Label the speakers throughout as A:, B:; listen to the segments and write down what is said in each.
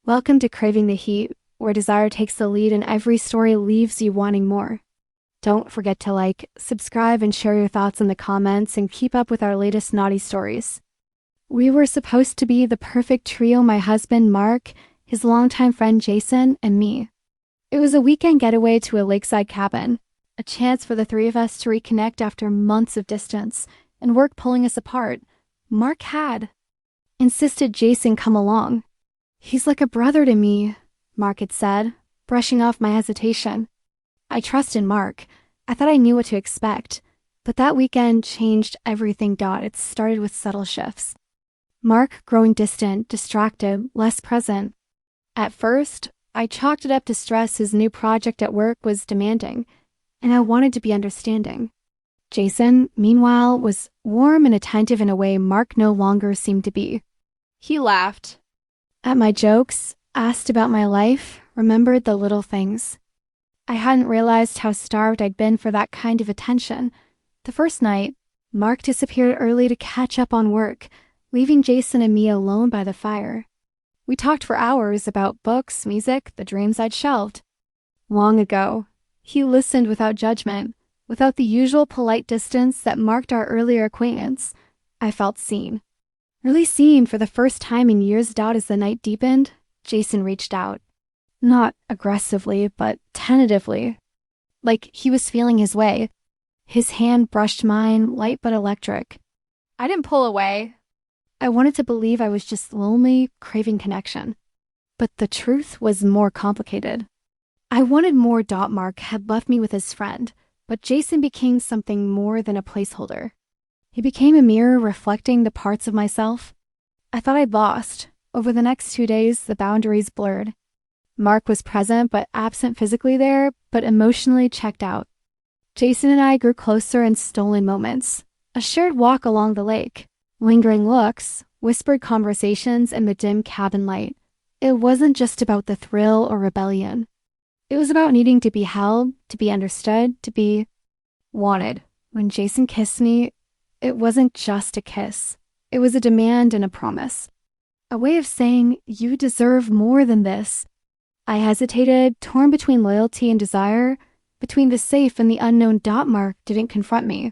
A: Welcome to Craving the Heat, where desire takes the lead and every story leaves you wanting more. Don't forget to like, subscribe, and share your thoughts in the comments and keep up with our latest naughty stories. We were supposed to be the perfect trio: my husband, Mark, his longtime friend, Jason, and me. It was a weekend getaway to a lakeside cabin, a chance for the three of us to reconnect after months of distance and work pulling us apart. Mark had insisted Jason come along. "He's like a brother to me," Mark had said, brushing off my hesitation. I trust in Mark. I thought I knew what to expect, but that weekend changed everything. It started with subtle shifts. Mark growing distant, distracted, less present. At first, I chalked it up to stress his new project at work was demanding, and I wanted to be understanding. Jason, meanwhile, was warm and attentive in a way Mark no longer seemed to be. He laughed at my jokes, asked about my life, remembered the little things. I hadn't realized how starved I'd been for that kind of attention. The first night, Mark disappeared early to catch up on work, leaving Jason and me alone by the fire. We talked for hours about books, music, the dreams I'd shelved long ago. He listened without judgment, without the usual polite distance that marked our earlier acquaintance. I felt seen. Really seen for the first time in years. As the night deepened, Jason reached out. Not aggressively, but tentatively, like he was feeling his way. His hand brushed mine, light but electric. I didn't pull away. I wanted to believe I was just lonely, craving connection. But the truth was more complicated. I wanted more. Mark had left me with his friend, but Jason became something more than a placeholder. He became a mirror reflecting the parts of myself I thought I'd lost. Over the next 2 days, the boundaries blurred. Mark was present but absent physically there, but emotionally checked out. Jason and I grew closer in stolen moments. A shared walk along the lake, lingering looks, whispered conversations in the dim cabin light. It wasn't just about the thrill or rebellion. It was about needing to be held, to be understood, to be wanted. When Jason kissed me, it wasn't just a kiss. It was a demand and a promise. A way of saying, "You deserve more than this." I hesitated, torn between loyalty and desire, between the safe and the unknown. Mark didn't confront me.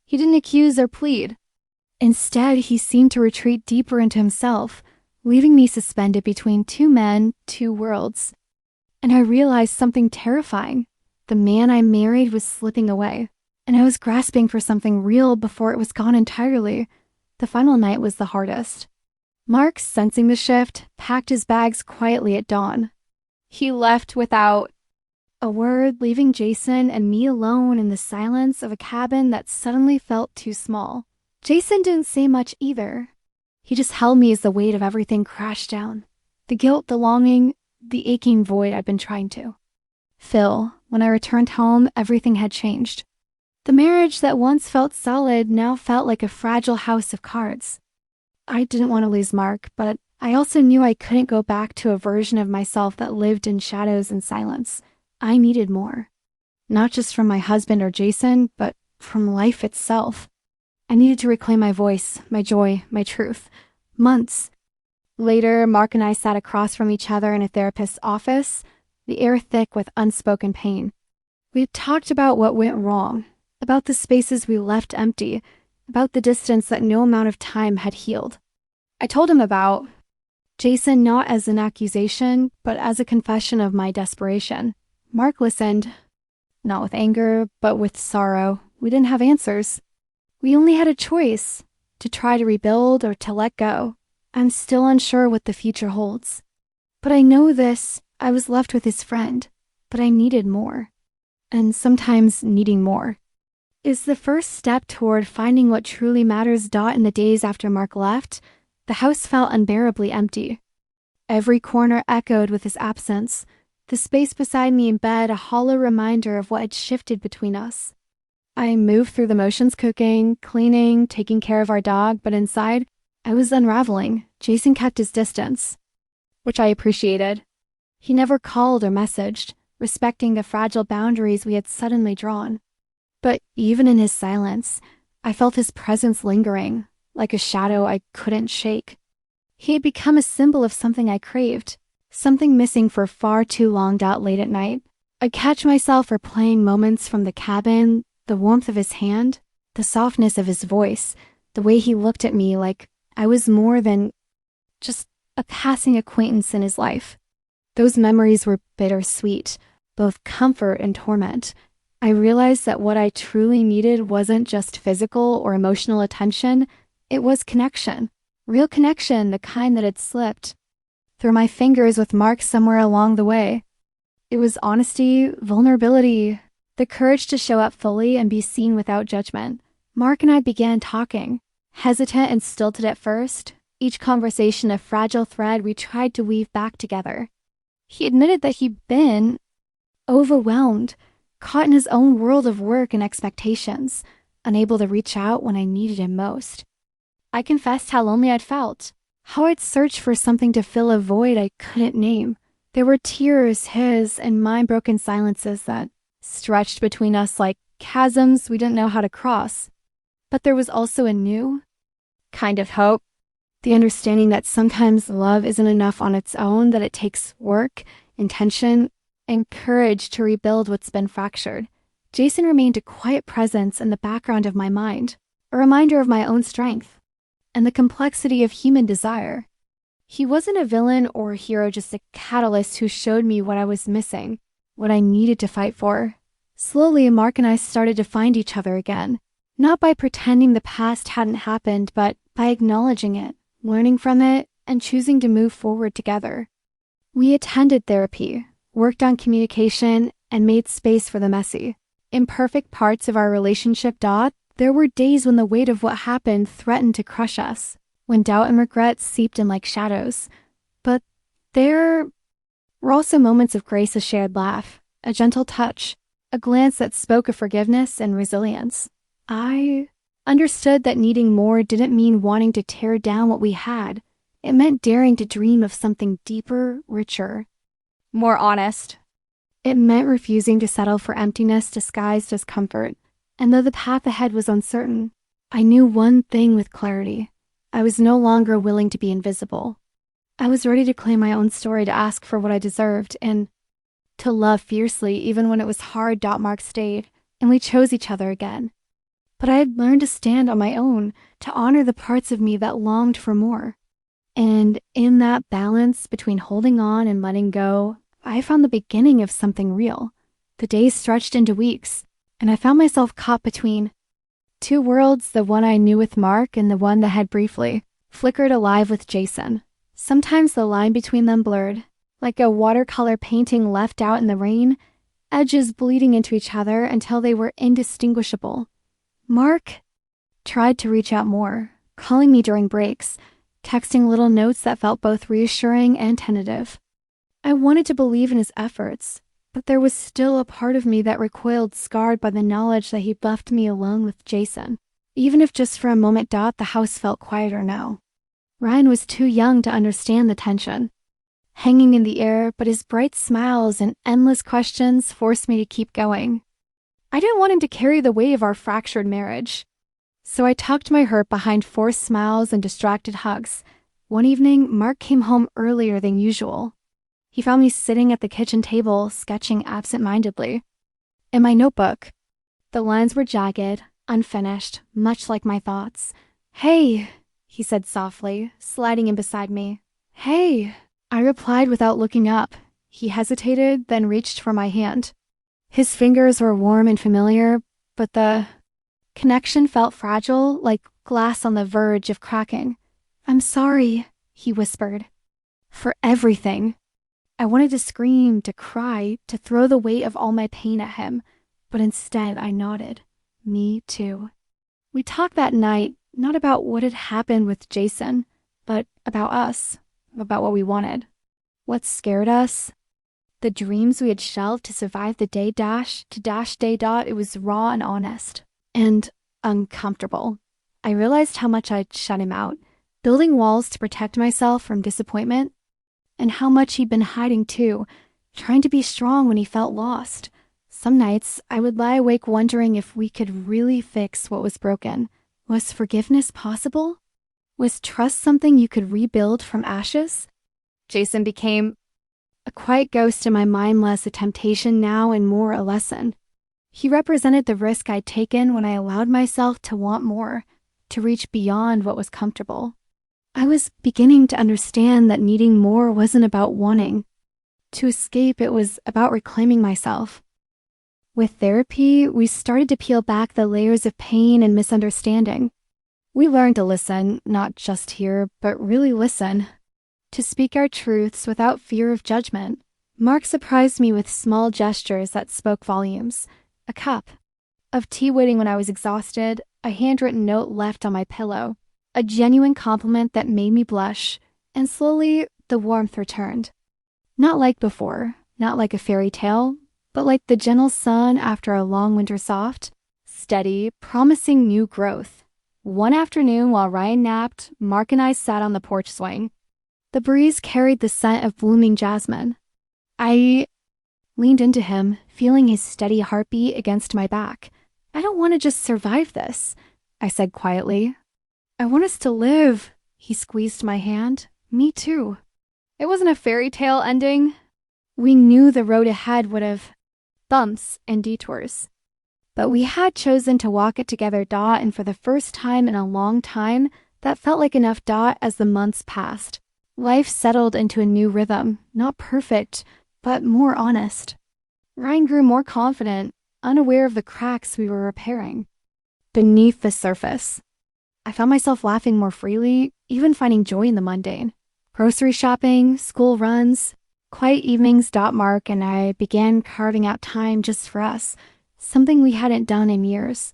A: He didn't accuse or plead. Instead, he seemed to retreat deeper into himself, leaving me suspended between two men, two worlds. And I realized something terrifying. The man I married was slipping away, and I was grasping for something real before it was gone entirely. The final night was the hardest. Mark, sensing the shift, packed his bags quietly at dawn. He left without a word, leaving Jason and me alone in the silence of a cabin that suddenly felt too small. Jason didn't say much either. He just held me as the weight of everything crashed down. The guilt, the longing, the aching void I'd been trying to fill. When I returned home, everything had changed. The marriage that once felt solid now felt like a fragile house of cards. I didn't want to lose Mark, but I also knew I couldn't go back to a version of myself that lived in shadows and silence. I needed more. Not just from my husband or Jason, but from life itself. I needed to reclaim my voice, my joy, my truth. Months later, Mark and I sat across from each other in a therapist's office, the air thick with unspoken pain. We had talked about what went wrong, about the spaces we left empty, about the distance that no amount of time had healed. I told him about Jason, not as an accusation, but as a confession of my desperation. Mark listened, not with anger, but with sorrow. We didn't have answers. We only had a choice, to try to rebuild or to let go. I'm still unsure what the future holds. But I know this: I was left with his friend, but I needed more. And sometimes needing more is the first step toward finding what truly matters. In the days after Mark left, the house felt unbearably empty. Every corner echoed with his absence. The space beside me in bed, a hollow reminder of what had shifted between us. I moved through the motions, cooking, cleaning, taking care of our dog, but inside, I was unraveling. Jason kept his distance, which I appreciated. He never called or messaged, respecting the fragile boundaries we had suddenly drawn. But even in his silence, I felt his presence lingering, like a shadow I couldn't shake. He had become a symbol of something I craved, something missing for far too long. Late at night, I catch myself replaying moments from the cabin, the warmth of his hand, the softness of his voice, the way he looked at me like I was more than just a passing acquaintance in his life. Those memories were bittersweet, both comfort and torment. I realized that what I truly needed wasn't just physical or emotional attention, it was connection. Real connection, the kind that had slipped through my fingers with marks somewhere along the way. It was honesty, vulnerability, the courage to show up fully and be seen without judgment. Mark and I began talking, hesitant and stilted at first, each conversation a fragile thread we tried to weave back together. He admitted that he'd been overwhelmed, caught in his own world of work and expectations, unable to reach out when I needed him most. I confessed how lonely I'd felt, how I'd searched for something to fill a void I couldn't name. There were tears, his and mine, broken silences that stretched between us like chasms we didn't know how to cross. But there was also a new kind of hope, the understanding that sometimes love isn't enough on its own, that it takes work, intention, and courage to rebuild what's been fractured. Jason remained a quiet presence in the background of my mind, a reminder of my own strength and the complexity of human desire. He wasn't a villain or a hero, just a catalyst who showed me what I was missing, what I needed to fight for. Slowly, Mark and I started to find each other again, not by pretending the past hadn't happened, but by acknowledging it, learning from it, and choosing to move forward together. We attended therapy, worked on communication, and made space for the messy, imperfect parts of our relationship. There were days when the weight of what happened threatened to crush us, when doubt and regret seeped in like shadows. But there were also moments of grace, a shared laugh, a gentle touch, a glance that spoke of forgiveness and resilience. I understood that needing more didn't mean wanting to tear down what we had. It meant daring to dream of something deeper, richer, more honest. It meant refusing to settle for emptiness disguised as comfort. And though the path ahead was uncertain, I knew one thing with clarity. I was no longer willing to be invisible. I was ready to claim my own story, to ask for what I deserved, and to love fiercely even when it was hard. Mark stayed, and we chose each other again. But I had learned to stand on my own, to honor the parts of me that longed for more. And in that balance between holding on and letting go, I found the beginning of something real. The days stretched into weeks, and I found myself caught between two worlds, the one I knew with Mark and the one that had briefly flickered alive with Jason. Sometimes the line between them blurred, like a watercolor painting left out in the rain, edges bleeding into each other until they were indistinguishable. Mark tried to reach out more, calling me during breaks, texting little notes that felt both reassuring and tentative. I wanted to believe in his efforts, but there was still a part of me that recoiled, scarred by the knowledge that he'd left me alone with Jason. Even if just for a moment. The house felt quieter now. Ryan was too young to understand the tension hanging in the air, but his bright smiles and endless questions forced me to keep going. I didn't want him to carry the weight of our fractured marriage, so I tucked my hurt behind forced smiles and distracted hugs. One evening, Mark came home earlier than usual. He found me sitting at the kitchen table, sketching absent-mindedly. In my notebook, the lines were jagged, unfinished, much like my thoughts. "Hey," he said softly, sliding in beside me. "Hey," I replied without looking up. He hesitated, then reached for my hand. His fingers were warm and familiar, but the connection felt fragile, like glass on the verge of cracking. "I'm sorry," he whispered, "for everything." I wanted to scream, to cry, to throw the weight of all my pain at him, but instead I nodded. Me too. We talked that night, not about what had happened with Jason, but about us, about what we wanted, what scared us, the dreams we had shelved to survive the day dash, to dash day. It was raw and honest, and uncomfortable. I realized how much I'd shut him out, building walls to protect myself from disappointment, and how much he'd been hiding too, trying to be strong when he felt lost. Some nights, I would lie awake wondering if we could really fix what was broken. Was forgiveness possible? Was trust something you could rebuild from ashes? Jason became A quiet ghost in my mind, less a temptation now and more a lesson. He represented the risk I'd taken when I allowed myself to want more, to reach beyond what was comfortable. I was beginning to understand that needing more wasn't about wanting. To escape, it was about reclaiming myself. With therapy, we started to peel back the layers of pain and misunderstanding. We learned to listen, not just hear, but really listen. To speak our truths without fear of judgment. Mark surprised me with small gestures that spoke volumes. A cup of tea waiting when I was exhausted, a handwritten note left on my pillow, a genuine compliment that made me blush, and slowly the warmth returned. Not like before, not like a fairy tale, but like the gentle sun after a long winter soft, steady, promising new growth. One afternoon while Ryan napped, Mark and I sat on the porch swing. The breeze carried the scent of blooming jasmine. I leaned into him, feeling his steady heartbeat against my back. "I don't want to just survive this," I said quietly. "I want us to live." He squeezed my hand. "Me too." It wasn't a fairy tale ending. We knew the road ahead would have bumps and detours. But we had chosen to walk it together, and for the first time in a long time, that felt like enough, as the months passed. Life settled into a new rhythm, not perfect, but more honest. Ryan grew more confident, unaware of the cracks we were repairing. Beneath the surface, I found myself laughing more freely, even finding joy in the mundane. Grocery shopping, school runs, quiet evenings. Mark and I began carving out time just for us, something we hadn't done in years.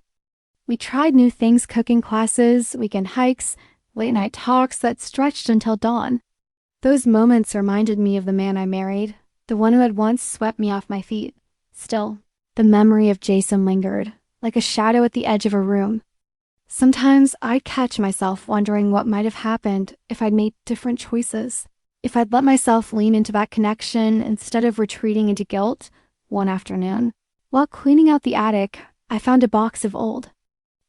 A: We tried new things, cooking classes, weekend hikes, late night talks that stretched until dawn. Those moments reminded me of the man I married, the one who had once swept me off my feet. Still, the memory of Jason lingered, like a shadow at the edge of a room. Sometimes I'd catch myself wondering what might have happened if I'd made different choices, if I'd let myself lean into that connection instead of retreating into guilt. One afternoon, while cleaning out the attic, I found a box of old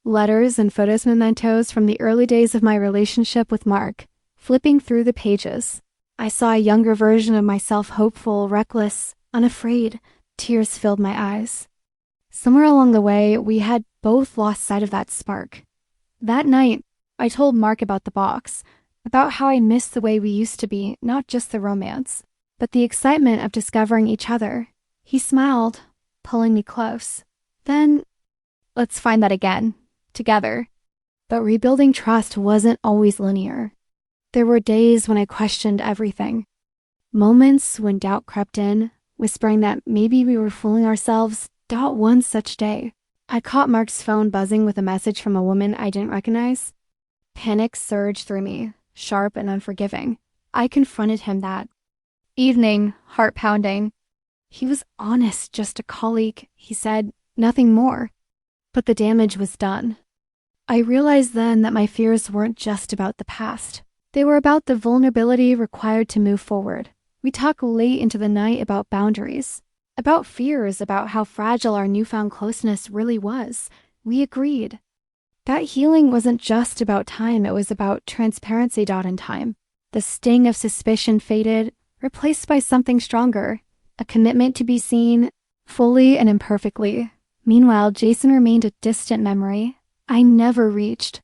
A: letters and photos, mementos from the early days of my relationship with Mark. Flipping through the pages, I saw a younger version of myself, hopeful, reckless, unafraid. Tears filled my eyes. Somewhere along the way, we had both lost sight of that spark. That night, I told Mark about the box, about how I missed the way we used to be, not just the romance, but the excitement of discovering each other. He smiled, pulling me close. "Then, let's find that again, together." But rebuilding trust wasn't always linear. There were days when I questioned everything. Moments when doubt crept in, whispering that maybe we were fooling ourselves. One such day, I caught Mark's phone buzzing with a message from a woman I didn't recognize. Panic surged through me, sharp and unforgiving. I confronted him that evening, heart pounding. He was honest, just a colleague, he said, nothing more. But the damage was done. I realized then that my fears weren't just about the past. They were about the vulnerability required to move forward. We talked late into the night about boundaries, about fears, about how fragile our newfound closeness really was. We agreed. That healing wasn't just about time, it was about transparency. In time, the sting of suspicion faded, replaced by something stronger, a commitment to be seen, fully and imperfectly. Meanwhile, Jason remained a distant memory I never reached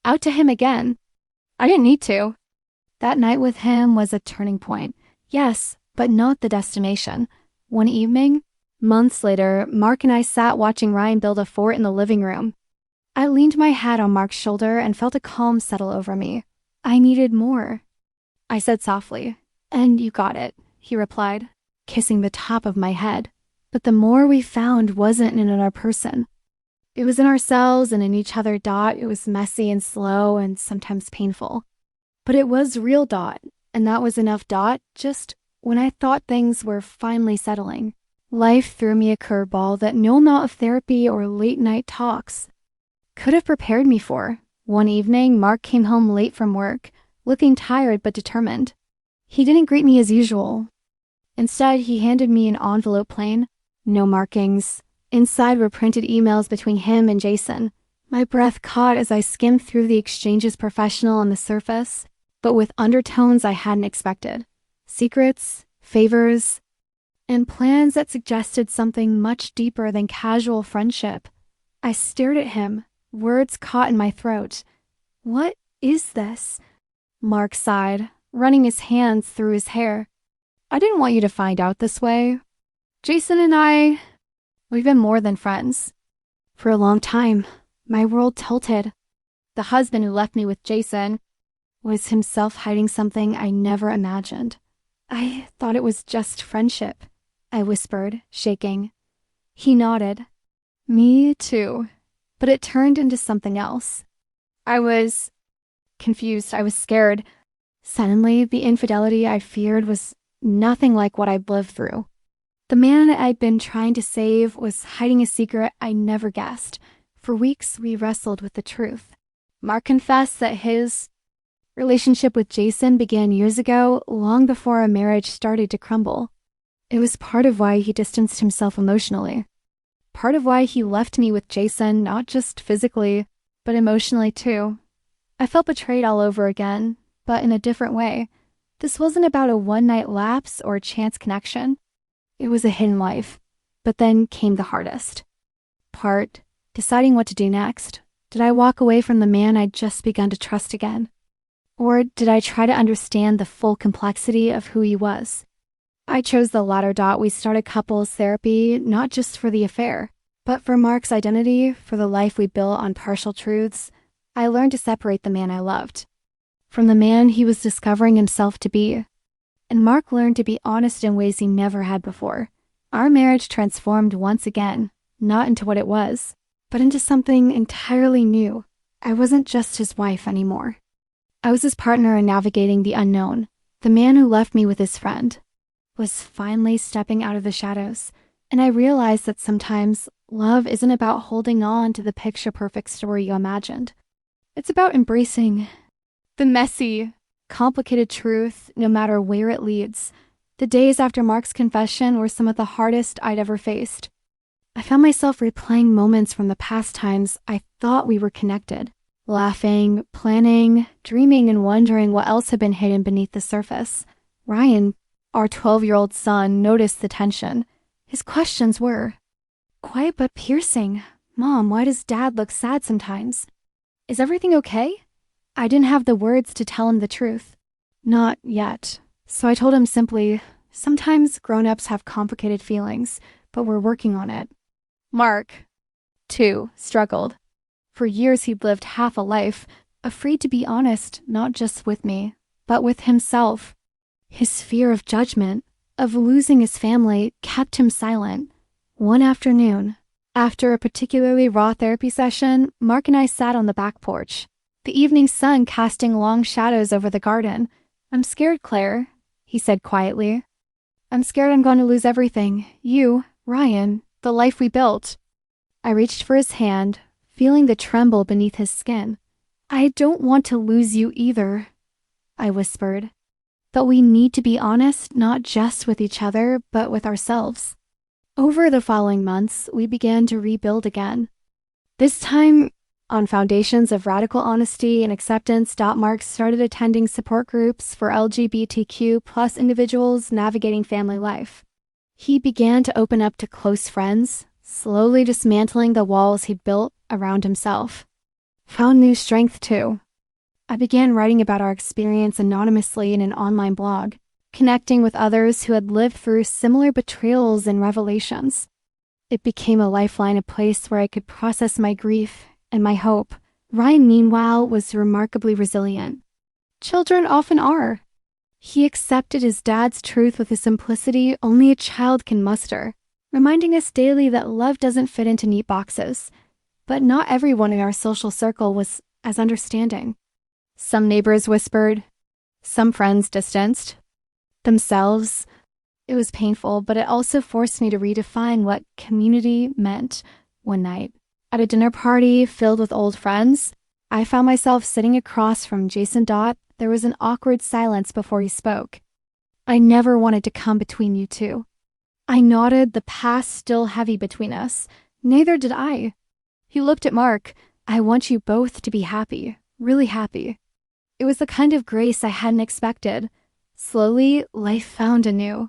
A: out to him again. I didn't need to. That night with him was a turning point. Yes, but not the destination. One evening, months later, Mark and I sat watching Ryan build a fort in the living room. I leaned my head on Mark's shoulder and felt a calm settle over me. I needed more. I said softly, "And you got it," he replied, kissing the top of my head. But the more we found wasn't in another person. It was in ourselves and in each other. It was messy and slow and sometimes painful. But it was real. And that was enough. Just when I thought things were finally settling, life threw me a curveball that no amount of therapy or late night talks could have prepared me for. One evening, Mark came home late from work, looking tired but determined. He didn't greet me as usual. Instead, he handed me an envelope, plain, no markings. Inside were printed emails between him and Jason. My breath caught as I skimmed through the exchanges, professional on the surface, but with undertones I hadn't expected. Secrets, favors, and plans that suggested something much deeper than casual friendship. I stared at him, words caught in my throat. "What is this?" Mark sighed, running his hands through his hair. "I didn't want you to find out this way. Jason and we've been more than friends." For a long time, my world tilted. The husband who left me with Jason was himself hiding something I never imagined. "I thought it was just friendship," I whispered, shaking. He nodded. "Me too." But it turned into something else. I was confused. I was scared. Suddenly, the infidelity I feared was nothing like what I'd lived through. The man I'd been trying to save was hiding a secret I never guessed. For weeks, we wrestled with the truth. Mark confessed that his relationship with Jason began years ago, long before our marriage started to crumble. It was part of why he distanced himself emotionally. Part of why he left me with Jason, not just physically, but emotionally too. I felt betrayed all over again, but in a different way. This wasn't about a one-night lapse or a chance connection. It was a hidden life. But then came the hardest part, deciding what to do next. Did I walk away from the man I'd just begun to trust again? Or did I try to understand the full complexity of who he was? I chose the latter. We started couples therapy, not just for the affair, but for Mark's identity, for the life we built on partial truths. I learned to separate the man I loved from the man he was discovering himself to be. And Mark learned to be honest in ways he never had before. Our marriage transformed once again, not into what it was, but into something entirely new. I wasn't just his wife anymore. I was his partner in navigating the unknown. The man who left me with his friend was finally stepping out of the shadows. And I realized that sometimes love isn't about holding on to the picture-perfect story you imagined. It's about embracing the messy, complicated truth, no matter where it leads. The days after Mark's confession were some of the hardest I'd ever faced. I found myself replaying moments from the past times I thought we were connected, laughing, planning, dreaming, and wondering what else had been hidden beneath the surface. Ryan, our 12-year-old son, noticed the tension. His questions were quiet but piercing. "Mom, why does Dad look sad sometimes? Is everything okay?" I didn't have the words to tell him the truth. Not yet. So I told him simply, sometimes grown-ups have complicated feelings, but we're working on it. Mark, too, struggled. For years he'd lived half a life, afraid to be honest, not just with me, but with himself. His fear of judgment, of losing his family, kept him silent. One afternoon, after a particularly raw therapy session, Mark and I sat on the back porch, the evening sun casting long shadows over the garden. "I'm scared, Claire," he said quietly. "I'm scared I'm going to lose everything. You, Ryan, the life we built." I reached for his hand, feeling the tremble beneath his skin. "I don't want to lose you either," I whispered. "But we need to be honest, not just with each other, but with ourselves." Over the following months, we began to rebuild again. This time, on foundations of radical honesty and acceptance. Mark started attending support groups for LGBTQ+ individuals navigating family life. He began to open up to close friends, slowly dismantling the walls he'd built around himself. Found new strength too. I began writing about our experience anonymously in an online blog, connecting with others who had lived through similar betrayals and revelations. It became a lifeline, a place where I could process my grief and my hope. Ryan, meanwhile, was remarkably resilient. Children often are. He accepted his dad's truth with a simplicity only a child can muster, reminding us daily that love doesn't fit into neat boxes. But not everyone in our social circle was as understanding. Some neighbors whispered, some friends distanced themselves. It was painful, but it also forced me to redefine what community meant. One night, at a dinner party filled with old friends, I found myself sitting across from Jason. There was an awkward silence before he spoke. "I never wanted to come between you two." I nodded, the past still heavy between us. "Neither did I." He looked at Mark. "I want you both to be happy, really happy." It was the kind of grace I hadn't expected. Slowly, life found anew.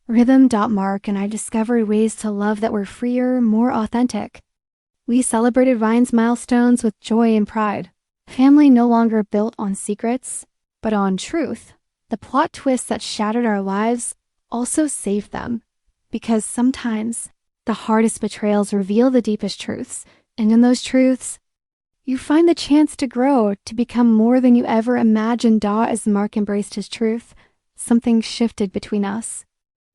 A: Rhythm. Mark and I discovered ways to love that were freer, more authentic. We celebrated Ryan's milestones with joy and pride. Family no longer built on secrets, but on truth. The plot twists that shattered our lives also saved them. Because sometimes the hardest betrayals reveal the deepest truths, and in those truths, you find the chance to grow, to become more than you ever imagined. As Mark embraced his truth, something shifted between us.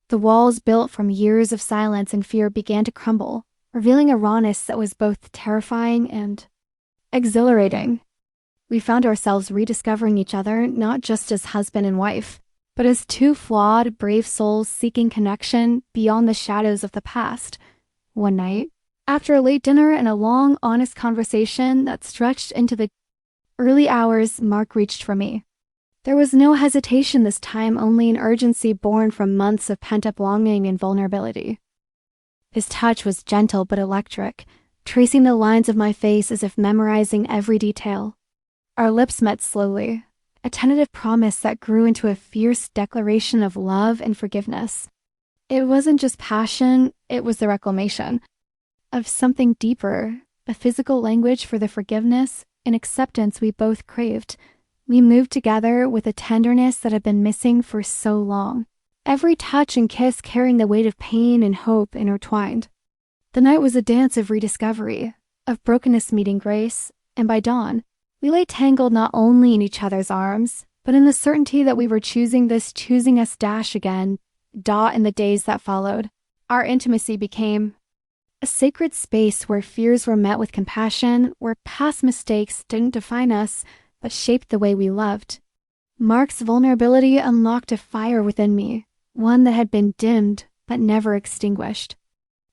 A: The walls built from years of silence and fear began to crumble, revealing a rawness that was both terrifying and exhilarating. We found ourselves rediscovering each other not just as husband and wife, but as two flawed, brave souls seeking connection beyond the shadows of the past. One night, after a late dinner and a long, honest conversation that stretched into the early hours, Mark reached for me. There was no hesitation this time, only an urgency born from months of pent-up longing and vulnerability. His touch was gentle but electric, tracing the lines of my face as if memorizing every detail. Our lips met slowly, a tentative promise that grew into a fierce declaration of love and forgiveness. It wasn't just passion, it was the reclamation of something deeper, a physical language for the forgiveness and acceptance we both craved. We moved together with a tenderness that had been missing for so long, every touch and kiss carrying the weight of pain and hope intertwined. The night was a dance of rediscovery, of brokenness meeting grace, and by dawn, we lay tangled not only in each other's arms, but in the certainty that we were choosing us again. In the days that followed, our intimacy became a sacred space where fears were met with compassion, where past mistakes didn't define us, but shaped the way we loved. Mark's vulnerability unlocked a fire within me, one that had been dimmed but never extinguished.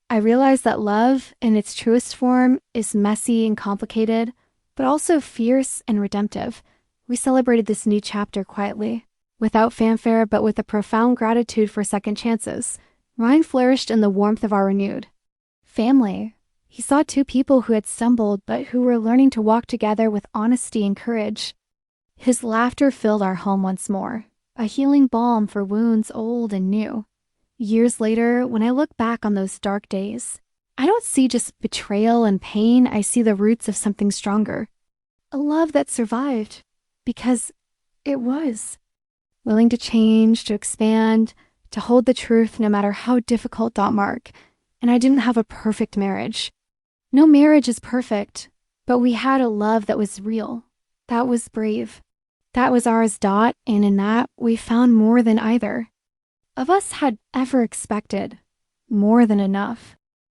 A: I realized that love, in its truest form, is messy and complicated, but also fierce and redemptive. We celebrated this new chapter quietly, without fanfare but with a profound gratitude for second chances. Ryan flourished in the warmth of our renewed family. He saw two people who had stumbled but who were learning to walk together with honesty and courage. His laughter filled our home once more, a healing balm for wounds old and new. Years later, when I look back on those dark days, I don't see just betrayal and pain, I see the roots of something stronger. A love that survived, because it was. Willing to change, to expand, to hold the truth no matter how difficult. Mark. And I didn't have a perfect marriage. No marriage is perfect, but we had a love that was real, that was brave. That was ours. And in that, we found more than either of us had ever expected, more than enough.